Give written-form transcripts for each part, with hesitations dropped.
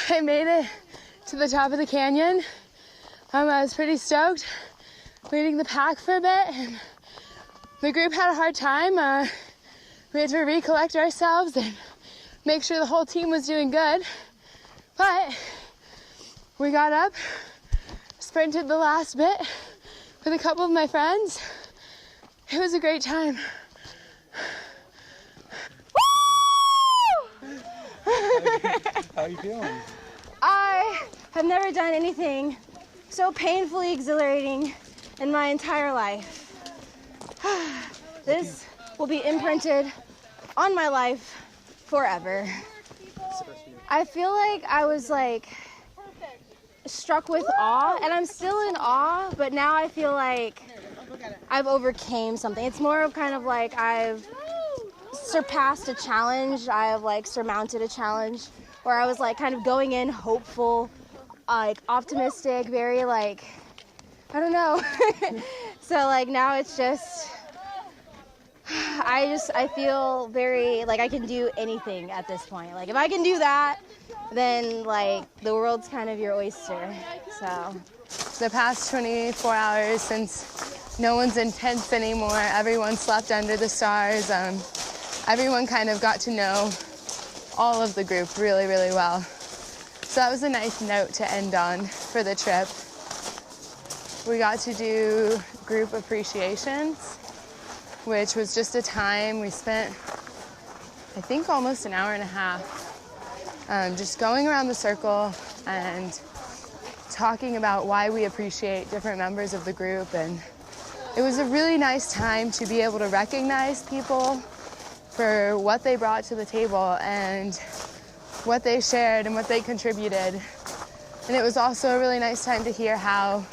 I made it to the top of the canyon. I was pretty stoked, leading the pack for a bit. And the group had a hard time. We had to recollect ourselves and make sure the whole team was doing good. But we got up, sprinted the last bit with a couple of my friends. It was a great time. How are you feeling? I have never done anything so painfully exhilarating in my entire life. This will be imprinted on my life forever. I feel like I was struck with awe, and I'm still in awe, but now I feel like I've overcame something. It's more of kind of like I've surpassed a challenge. I have surmounted a challenge where I was kind of going in hopeful, optimistic, very I don't know. So now it's just, I feel very I can do anything at this point. If I can do that, then the world's kind of your oyster. So the past 24 hours, since no one's in tents anymore, everyone slept under the stars. Everyone kind of got to know all of the group really, really well. So that was a nice note to end on for the trip. We got to do group appreciations, which was just a time we spent, I think, almost an hour and a half, just going around the circle and talking about why we appreciate different members of the group. And it was a really nice time to be able to recognize people for what they brought to the table and what they shared and what they contributed. And it was also a really nice time to hear how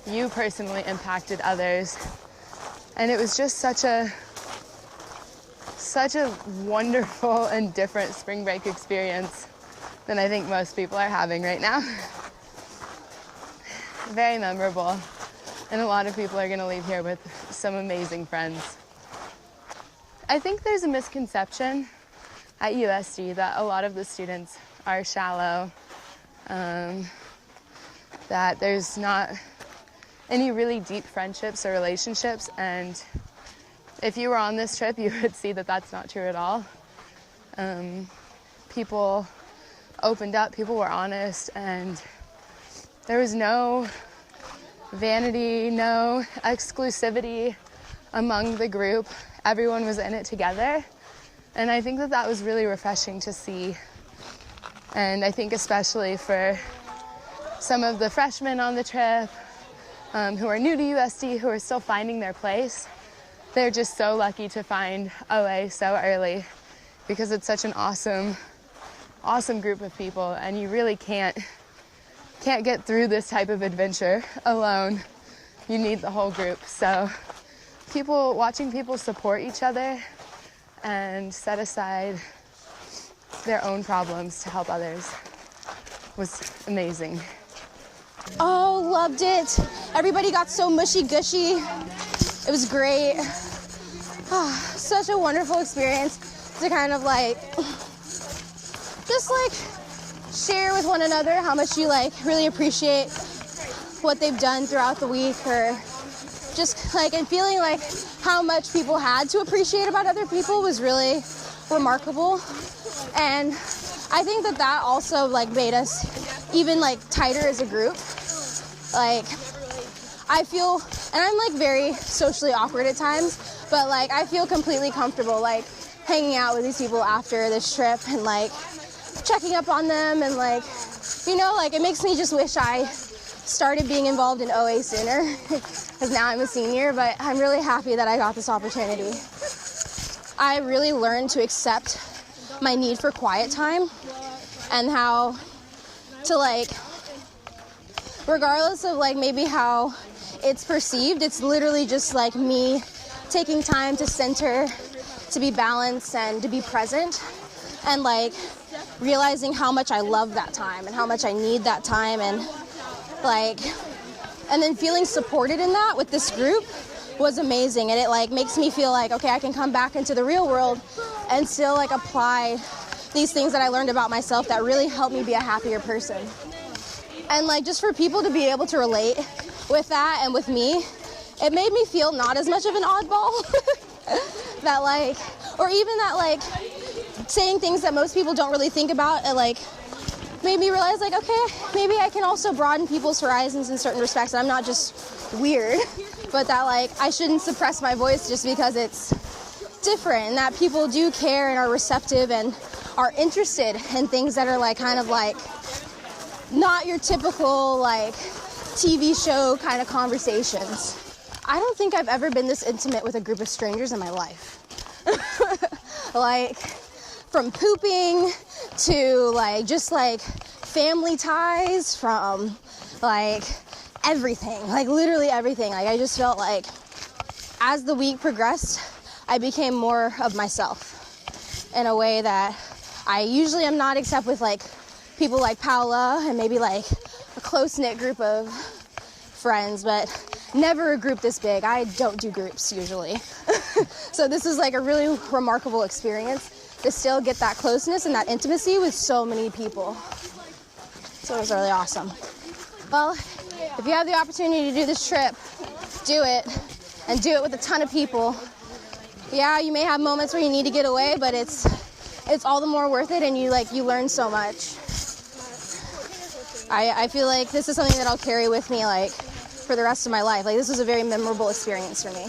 you personally impacted others. And it was just such a wonderful and different spring break experience than I think most people are having right now. Very memorable. And a lot of people are gonna leave here with some amazing friends. I think there's a misconception at USD that a lot of the students are shallow, that there's not any really deep friendships or relationships, and if you were on this trip, you would see that that's not true at all. People opened up, people were honest, and there was no vanity, no exclusivity among the group. Everyone was in it together, and I think that that was really refreshing to see. And I think especially for some of the freshmen on the trip who are new to USD, who are still finding their place, they're just so lucky to find OA so early, because it's such an awesome group of people, and you really can't get through this type of adventure alone. You need the whole group. So watching people support each other and set aside their own problems to help others was amazing. Oh, loved it. Everybody got so mushy-gushy. It was great. Such a wonderful experience to kind of just share with one another how much you really appreciate what they've done throughout the week, or just and feeling how much people had to appreciate about other people was really remarkable. And I think that also made us even tighter as a group. I feel, and I'm very socially awkward at times, but I feel completely comfortable hanging out with these people after this trip and checking up on them, and it makes me just wish I started being involved in OA sooner, because now I'm a senior, but I'm really happy that I got this opportunity. I really learned to accept my need for quiet time, and how to regardless of maybe how it's perceived, it's literally just me taking time to center, to be balanced and to be present, and realizing how much I love that time and how much I need that time, and then feeling supported in that with this group was amazing. And it makes me feel okay, I can come back into the real world and still apply these things that I learned about myself that really helped me be a happier person. And like just for people to be able to relate with that and with me, it made me feel not as much of an oddball. That like, or even that like saying things that most people don't really think about, it like made me realize like, okay, maybe I can also broaden people's horizons in certain respects. I'm not just weird, but that like I shouldn't suppress my voice just because it's different, and that people do care and are receptive and are interested in things that are like kind of like not your typical like TV show kind of conversations. I don't think I've ever been this intimate with a group of strangers in my life. Like from pooping to like just like family ties, from like everything, like literally everything. Like I just felt like as the week progressed, I became more of myself in a way that I usually am not, except with like people like Paula and maybe like a close-knit group of friends, but never a group this big. I don't do groups usually. So this is like a really remarkable experience to still get that closeness and that intimacy with so many people. So it was really awesome. Well, if you have the opportunity to do this trip, do it, and do it with a ton of people. Yeah, you may have moments where you need to get away, but it's all the more worth it, and you learn so much. I feel like this is something that I'll carry with me like for the rest of my life. Like this was a very memorable experience for me.